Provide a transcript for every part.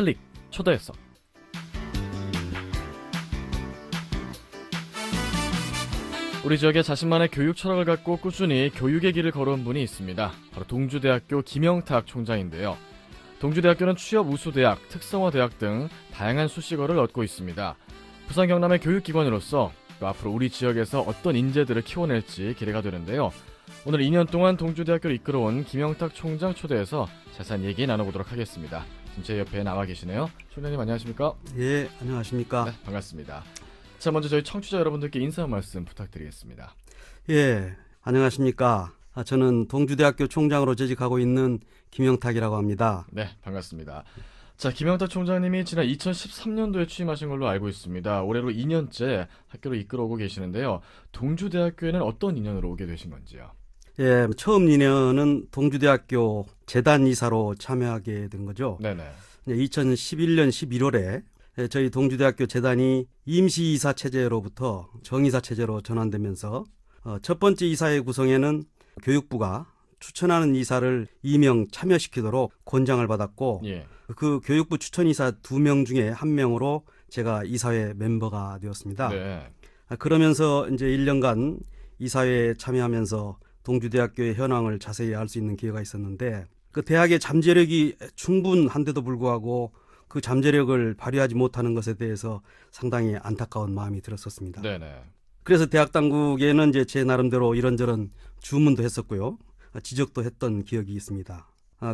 클릭 초대석. 우리 지역에 자신만의 교육 철학을 갖고 꾸준히 교육의 길을 걸어온 분이 있습니다. 바로 동주대학교 김영탁 총장인데요. 동주대학교는 취업 우수대학, 특성화대학 등 다양한 수식어를 얻고 있습니다. 부산 경남의 교육기관으로서 또 앞으로 우리 지역에서 어떤 인재들을 키워낼지 기대가 되는데요. 오늘 2년 동안 동주대학교를 이끌어온 김영탁 총장 초대해서 자세한 얘기 나눠보도록 하겠습니다. 지금 제 옆에 나와 계시네요. 총장님 안녕하십니까? 예, 안녕하십니까? 네, 반갑습니다. 자, 먼저 저희 청취자 여러분들께 인사 말씀 부탁드리겠습니다. 예, 안녕하십니까? 저는 동주대학교 총장으로 재직하고 있는 김영탁이라고 합니다. 네, 반갑습니다. 자, 김영탁 총장님이 지난 2013년도에 취임하신 걸로 알고 있습니다. 올해로 2년째 학교를 이끌어오고 계시는데요. 동주대학교에는 어떤 인연으로 오게 되신 건지요? 예, 처음 인연은 동주대학교 재단 이사로 참여하게 된 거죠. 네네. 2011년 11월에 저희 동주대학교 재단이 임시이사 체제로부터 정이사 체제로 전환되면서 첫 번째 이사회 구성에는 교육부가 추천하는 이사를 2명 참여시키도록 권장을 받았고 예. 그 교육부 추천이사 2명 중에 1명으로 제가 이사회 멤버가 되었습니다. 네. 그러면서 이제 1년간 이사회에 참여하면서 동주대학교의 현황을 자세히 알 수 있는 기회가 있었는데 그 대학의 잠재력이 충분한데도 불구하고 그 잠재력을 발휘하지 못하는 것에 대해서 상당히 안타까운 마음이 들었었습니다. 네네. 그래서 대학 당국에는 이제 제 나름대로 이런저런 주문도 했었고요. 지적도 했던 기억이 있습니다.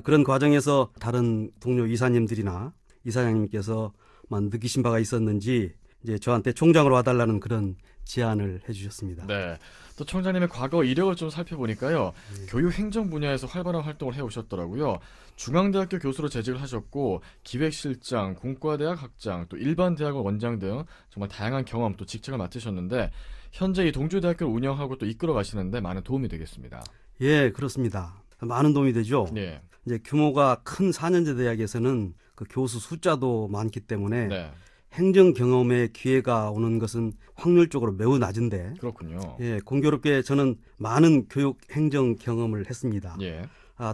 그런 과정에서 다른 동료 이사님들이나 이사장님께서 느끼신 바가 있었는지 이제 저한테 총장으로 와달라는 그런 제안을 해주셨습니다. 네. 또 총장님의 과거 이력을 좀 살펴보니까요. 교육 행정 분야에서 활발한 활동을 해오셨더라고요. 중앙대학교 교수로 재직을 하셨고 기획실장, 공과대학 학장, 또 일반대학원 원장 등 정말 다양한 경험 또 직책을 맡으셨는데 현재 이 동주대학교를 운영하고 또 이끌어 가시는데 많은 도움이 되겠습니다. 예, 그렇습니다. 많은 도움이 되죠. 네. 이제 규모가 큰 4년제 대학에서는 그 교수 숫자도 많기 때문에 네. 행정 경험의 기회가 오는 것은 확률적으로 매우 낮은데 그렇군요. 예, 공교롭게 저는 많은 교육 행정 경험을 했습니다. 예.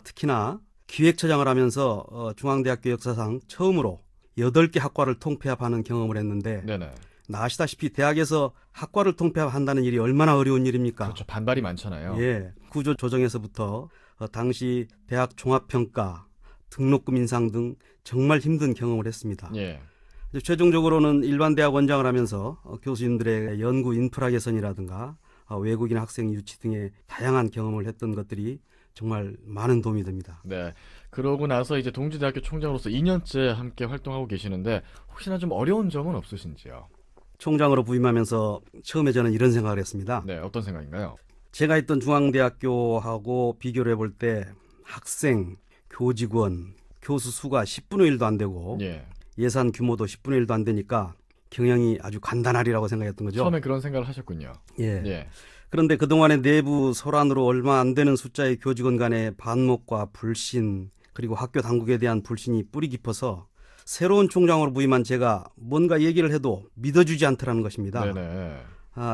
특히나 기획처장을 하면서 중앙대학교 역사상 처음으로 8개 학과를 통폐합하는 경험을 했는데 네네. 아시다시피 대학에서 학과를 통폐합한다는 일이 얼마나 어려운 일입니까? 그렇죠. 반발이 많잖아요. 예, 구조 조정에서부터 당시 대학 종합평가, 등록금 인상 등 정말 힘든 경험을 했습니다. 예. 이제 최종적으로는 일반 대학 원장을 하면서 교수님들의 연구 인프라 개선이라든가 외국인 학생 유치 등의 다양한 경험을 했던 것들이 정말 많은 도움이 됩니다. 네. 그러고 나서 이제 동주대학교 총장으로서 2년째 함께 활동하고 계시는데 혹시나 좀 어려운 점은 없으신지요? 총장으로 부임하면서 처음에 저는 이런 생각을 했습니다. 네. 어떤 생각인가요? 제가 있던 중앙대학교하고 비교를 해볼 때 학생, 교직원, 교수 수가 10분의 1도 안 되고 예. 예산 규모도 10분의 1도 안 되니까 경영이 아주 간단하리라고 생각했던 거죠. 처음에 그런 생각을 하셨군요. 예. 예. 그런데 그동안의 내부 소란으로 얼마 안 되는 숫자의 교직원 간의 반목과 불신 그리고 학교 당국에 대한 불신이 뿌리 깊어서 새로운 총장으로 부임한 제가 뭔가 얘기를 해도 믿어주지 않더라는 것입니다. 네네.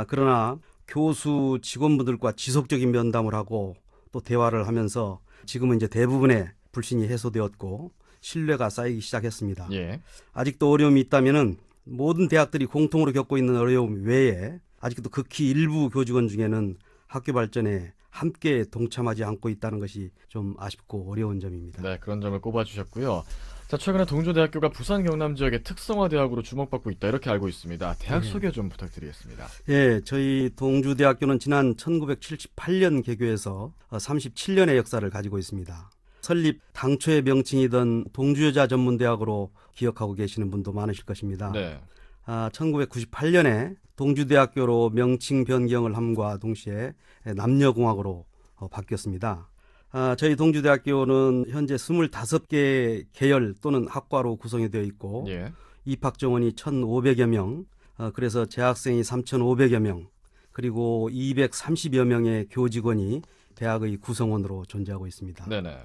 그러나 교수 직원분들과 지속적인 면담을 하고 또 대화를 하면서 지금은 이제 대부분의 불신이 해소되었고 신뢰가 쌓이기 시작했습니다. 예. 아직도 어려움이 있다면은 모든 대학들이 공통으로 겪고 있는 어려움 외에 아직도 극히 일부 교직원 중에는 학교 발전에 함께 동참하지 않고 있다는 것이 좀 아쉽고 어려운 점입니다. 네, 그런 점을 꼽아주셨고요. 자, 최근에 동주대학교가 부산 경남 지역의 특성화 대학으로 주목받고 있다 이렇게 알고 있습니다. 대학 소개 좀 부탁드리겠습니다. 예, 저희 동주대학교는 지난 1978년 개교해서 37년의 역사를 가지고 있습니다. 설립 당초의 명칭이던 동주여자전문대학으로 기억하고 계시는 분도 많으실 것입니다. 네. 1998년에 동주대학교로 명칭 변경을 함과 동시에 남녀공학으로 바뀌었습니다. 저희 동주대학교는 현재 25개 계열 또는 학과로 구성이 되어 있고 예. 입학 정원이 1,500여 명, 그래서 재학생이 3,500여 명, 그리고 230여 명의 교직원이 대학의 구성원으로 존재하고 있습니다. 네네.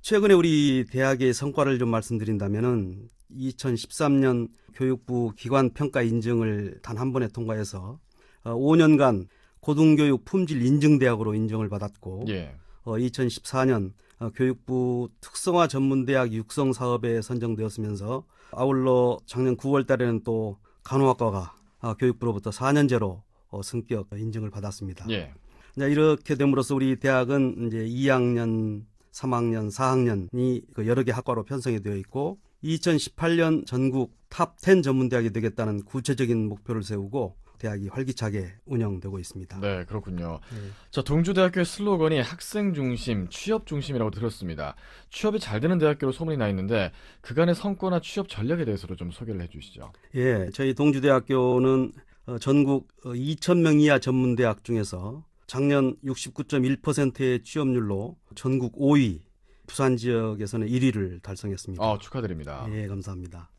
최근에 우리 대학의 성과를 좀 말씀드린다면은 2013년 교육부 기관 평가 인증을 단 한 번에 통과해서 5년간 고등교육 품질 인증대학으로 인정을 받았고 예. 2014년 교육부 특성화 전문대학 육성 사업에 선정되었으면서 아울러 작년 9월 달에는 또 간호학과가 교육부로부터 4년제로 성격 인증을 받았습니다. 예. 이렇게 됨으로써 우리 대학은 이제 2학년, 3학년, 4학년이 여러 개 학과로 편성이 되어 있고 2018년 전국 탑 10 전문대학이 되겠다는 구체적인 목표를 세우고 대학이 활기차게 운영되고 있습니다. 네, 그렇군요. 네. 자, 동주대학교의 슬로건이 학생 중심, 취업 중심이라고 들었습니다. 취업이 잘 되는 대학교로 소문이 나 있는데 그간의 성과나 취업 전략에 대해서도 좀 소개를 해주시죠. 예, 저희 동주대학교는 전국 2,000명 이하 전문대학 중에서 작년 69.1%의 취업률로 전국 5위, 부산 지역에서는 1위를 달성했습니다. 축하드립니다. 예, 감사합니다.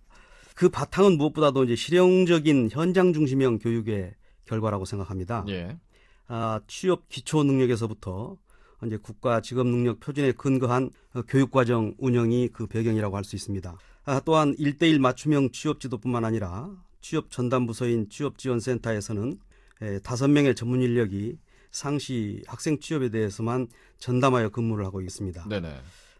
그 바탕은 무엇보다도 이제 실용적인 현장 중심형 교육의 결과라고 생각합니다. 예. 취업 기초 능력에서부터 이제 국가 직업 능력 표준에 근거한 교육 과정 운영이 그 배경이라고 할 수 있습니다. 또한 1대1 맞춤형 취업 지도뿐만 아니라 취업 전담 부서인 취업지원센터에서는 5명의 전문 인력이 상시 학생 취업에 대해서만 전담하여 근무를 하고 있습니다. 네네.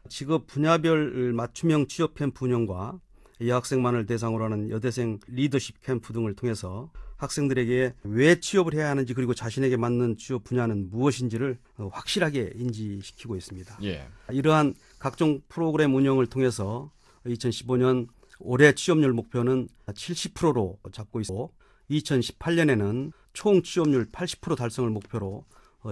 직업 분야별 맞춤형 취업 캠프 운영과 여학생만을 대상으로 하는 여대생 리더십 캠프 등을 통해서 학생들에게 왜 취업을 해야 하는지 그리고 자신에게 맞는 취업 분야는 무엇인지를 확실하게 인지시키고 있습니다. 예. 이러한 각종 프로그램 운영을 통해서 2015년 올해 취업률 목표는 70%로 잡고 있고 2018년에는 총 취업률 80% 달성을 목표로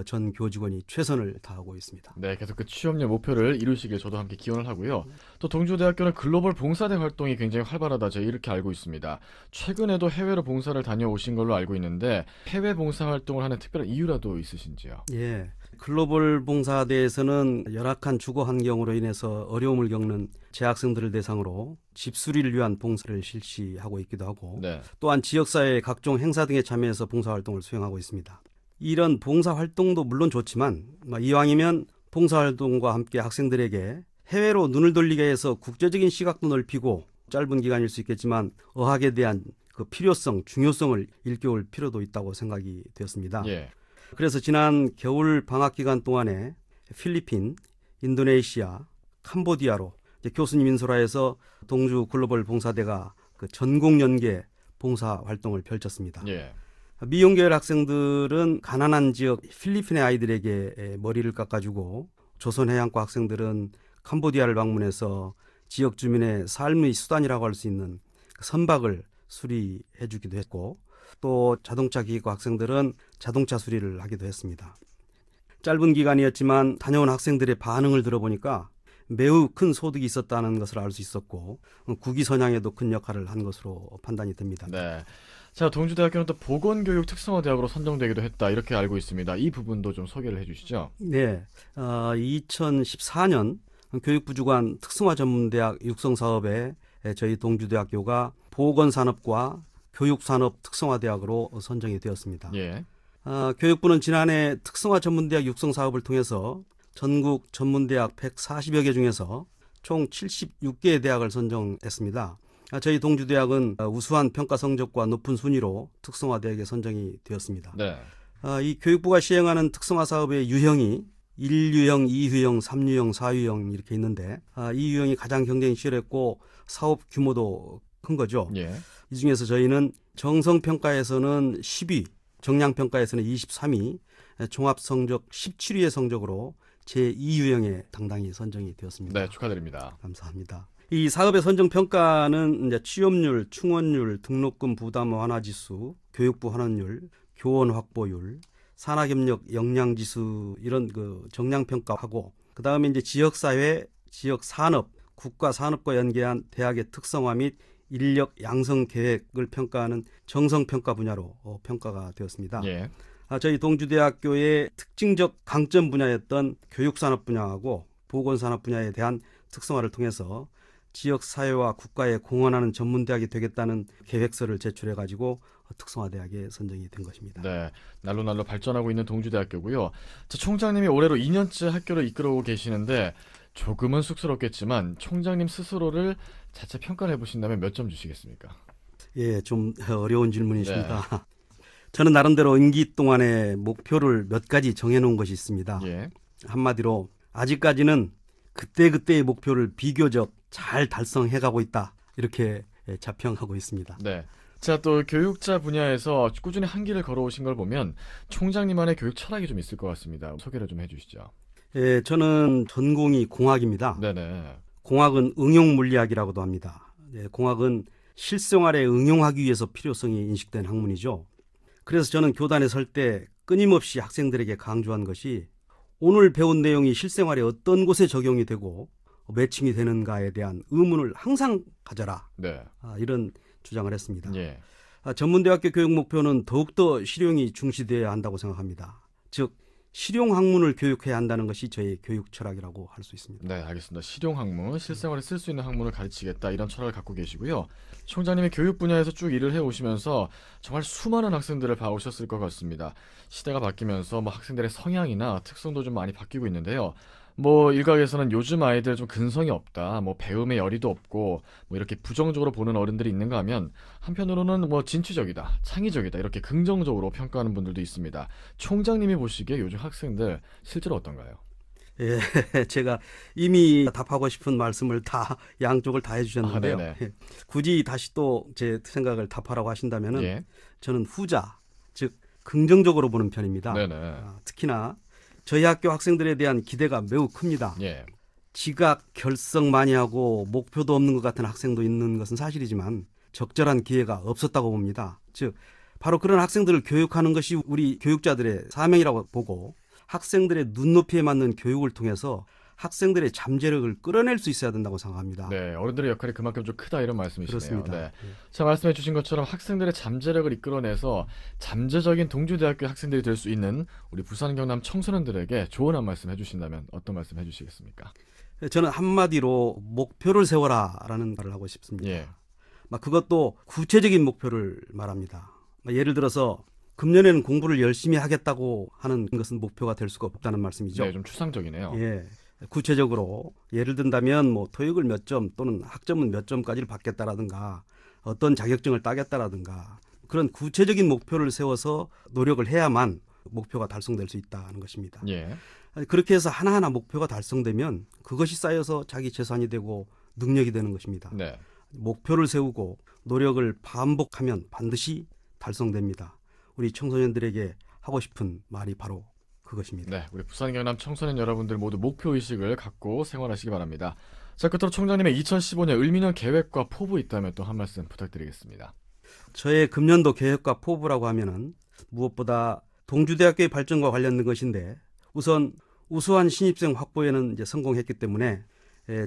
전 교직원이 최선을 다하고 있습니다. 네, 계속 그 취업률 목표를 이루시길 저도 함께 기원을 하고요. 또 동주대학교는 글로벌 봉사대 활동이 굉장히 활발하다 제가 이렇게 알고 있습니다. 최근에도 해외로 봉사를 다녀오신 걸로 알고 있는데 해외 봉사 활동을 하는 특별한 이유라도 있으신지요? 예, 글로벌 봉사대에서는 열악한 주거 환경으로 인해서 어려움을 겪는 재학생들을 대상으로 집수리를 위한 봉사를 실시하고 있기도 하고 네. 또한 지역사회 각종 행사 등에 참여해서 봉사활동을 수행하고 있습니다. 이런 봉사활동도 물론 좋지만 이왕이면 봉사활동과 함께 학생들에게 해외로 눈을 돌리게 해서 국제적인 시각도 넓히고 짧은 기간일 수 있겠지만 어학에 대한 그 필요성, 중요성을 일깨울 필요도 있다고 생각이 되었습니다. 예. 그래서 지난 겨울 방학 기간 동안에 필리핀, 인도네시아, 캄보디아로 교수님 인솔하에서 동주 글로벌 봉사대가 그 전국 연계 봉사 활동을 펼쳤습니다. 예. 미혼계열 학생들은 가난한 지역 필리핀의 아이들에게 머리를 깎아주고 조선해양과 학생들은 캄보디아를 방문해서 지역 주민의 삶의 수단이라고 할 수 있는 선박을 수리해주기도 했고 또 자동차 기계과 학생들은 자동차 수리를 하기도 했습니다. 짧은 기간이었지만 다녀온 학생들의 반응을 들어보니까 매우 큰 소득이 있었다는 것을 알 수 있었고 국위 선양에도 큰 역할을 한 것으로 판단이 됩니다. 네. 자, 동주대학교는 또 보건교육 특성화 대학으로 선정되기도 했다 이렇게 알고 있습니다. 이 부분도 좀 소개를 해주시죠. 네, 2014년 교육부 주관 특성화 전문대학 육성 사업에 저희 동주대학교가 보건산업과 교육산업 특성화대학으로 선정이 되었습니다. 예. 교육부는 지난해 특성화 전문대학 육성 사업을 통해서 전국 전문대학 140여 개 중에서 총 76개의 대학을 선정했습니다. 저희 동주대학은 우수한 평가 성적과 높은 순위로 특성화대학에 선정이 되었습니다. 네. 이 교육부가 시행하는 특성화 사업의 유형이 1유형, 2유형, 3유형, 4유형 이렇게 있는데 이 유형이 가장 경쟁이 치열했고 사업 규모도 큰 거죠. 예. 이 중에서 저희는 정성평가에서는 10위, 정량평가에서는 23위, 종합성적 17위의 성적으로 제2유형에 당당히 선정이 되었습니다. 네, 축하드립니다. 감사합니다. 이 사업의 선정 평가는 이제 취업률, 충원율, 등록금 부담 완화 지수, 교육부 환원율, 교원 확보율, 산학협력 역량 지수 이런 그 정량 평가하고 그다음에 이제 지역 사회, 지역 산업, 국가 산업과 연계한 대학의 특성화 및 인력 양성 계획을 평가하는 정성 평가 분야로 평가가 되었습니다. 예. 저희 동주대학교의 특징적 강점 분야였던 교육산업 분야하고 보건산업 분야에 대한 특성화를 통해서 지역 사회와 국가에 공헌하는 전문대학이 되겠다는 계획서를 제출해가지고 특성화대학에 선정이 된 것입니다. 네, 날로 발전하고 있는 동주대학교고요. 자, 총장님이 올해로 2년째 학교를 이끌어오고 계시는데 조금은 쑥스럽겠지만 총장님 스스로를 자체 평가를 해보신다면 몇 점 주시겠습니까? 예, 좀 어려운 질문이십니다. 네. 저는 나름대로 임기 동안의 목표를 몇 가지 정해놓은 것이 있습니다. 예. 한마디로 아직까지는 그때그때의 목표를 비교적 잘 달성해가고 있다. 이렇게 자평하고 있습니다. 네. 자, 또 교육자 분야에서 꾸준히 한 길을 걸어오신 걸 보면 총장님만의 교육 철학이 좀 있을 것 같습니다. 소개를 좀 해주시죠. 예, 저는 전공이 공학입니다. 네네. 공학은 응용물리학이라고도 합니다. 예, 공학은 실생활에 응용하기 위해서 필요성이 인식된 학문이죠. 그래서 저는 교단에 설 때 끊임없이 학생들에게 강조한 것이 오늘 배운 내용이 실생활에 어떤 곳에 적용이 되고 매칭이 되는가에 대한 의문을 항상 가져라. 네. 이런 주장을 했습니다. 예. 전문대학교 교육 목표는 더욱더 실용이 중시되어야 한다고 생각합니다. 즉 실용 학문을 교육해야 한다는 것이 저의 교육 철학이라고 할 수 있습니다. 네, 알겠습니다. 실용 학문, 실생활에 쓸 수 있는 학문을 가르치겠다 이런 철학을 갖고 계시고요. 총장님이 교육 분야에서 쭉 일을 해오시면서 정말 수많은 학생들을 봐오셨을 것 같습니다. 시대가 바뀌면서 뭐 학생들의 성향이나 특성도 좀 많이 바뀌고 있는데요. 뭐 일각에서는 요즘 아이들 좀 근성이 없다, 뭐 배움의 열의도 없고 뭐 이렇게 부정적으로 보는 어른들이 있는가 하면 한편으로는 뭐 진취적이다, 창의적이다 이렇게 긍정적으로 평가하는 분들도 있습니다. 총장님이 보시기에 요즘 학생들 실제로 어떤가요? 예, 제가 이미 답하고 싶은 말씀을 다 양쪽을 다 해주셨는데요. 네네. 굳이 다시 또 제 생각을 답하라고 하신다면은 예. 저는 후자, 즉 긍정적으로 보는 편입니다. 네네. 특히나 저희 학교 학생들에 대한 기대가 매우 큽니다. 예. 지각, 결석 많이 하고 목표도 없는 것 같은 학생도 있는 것은 사실이지만 적절한 기회가 없었다고 봅니다. 즉 바로 그런 학생들을 교육하는 것이 우리 교육자들의 사명이라고 보고 학생들의 눈높이에 맞는 교육을 통해서 학생들의 잠재력을 끌어낼 수 있어야 된다고 생각합니다. 네, 어른들의 역할이 그만큼 좀 크다 이런 말씀이시네요. 그렇습니다. 네. 자, 말씀해 주신 것처럼 학생들의 잠재력을 이끌어내서 잠재적인 동주대학교 학생들이 될 수 있는 우리 부산 경남 청소년들에게 조언 한 말씀 해주신다면 어떤 말씀 해주시겠습니까? 저는 한마디로 목표를 세워라라는 말을 하고 싶습니다. 예. 그것도 구체적인 목표를 말합니다. 예를 들어서 금년에는 공부를 열심히 하겠다고 하는 것은 목표가 될 수가 없다는 말씀이죠. 네, 좀 추상적이네요. 예. 구체적으로 예를 든다면 뭐 토익을 몇 점 또는 학점은 몇 점까지를 받겠다라든가 어떤 자격증을 따겠다라든가 그런 구체적인 목표를 세워서 노력을 해야만 목표가 달성될 수 있다는 것입니다. 예. 그렇게 해서 하나하나 목표가 달성되면 그것이 쌓여서 자기 재산이 되고 능력이 되는 것입니다. 네. 목표를 세우고 노력을 반복하면 반드시 달성됩니다. 우리 청소년들에게 하고 싶은 말이 바로 그것입니다. 네, 우리 부산 경남 청소년 여러분들 모두 목표 의식을 갖고 생활하시기 바랍니다. 자, 끝으로 총장님의 2015년 을미년 계획과 포부 있다면 또 한 말씀 부탁드리겠습니다. 저의 금년도 계획과 포부라고 하면은 무엇보다 동주대학교의 발전과 관련된 것인데 우선 우수한 신입생 확보에는 이제 성공했기 때문에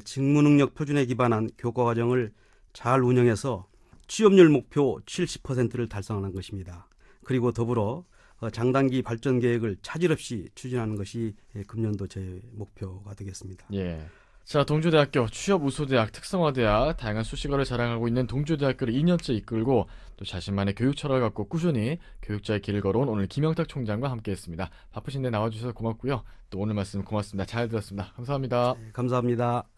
직무 능력 표준에 기반한 교과 과정을 잘 운영해서 취업률 목표 70%를 달성하는 것입니다. 그리고 더불어 장단기 발전 계획을 차질 없이 추진하는 것이 금년도 제 목표가 되겠습니다. 예. 자, 동주대학교 취업 우수대학 특성화대학 다양한 수식어를 자랑하고 있는 동주대학교를 2년째 이끌고 또 자신만의 교육 철학을 갖고 꾸준히 교육자의 길을 걸어온 오늘 김영탁 총장과 함께했습니다. 바쁘신데 나와주셔서 고맙고요. 또 오늘 말씀 고맙습니다. 잘 들었습니다. 감사합니다. 감사합니다.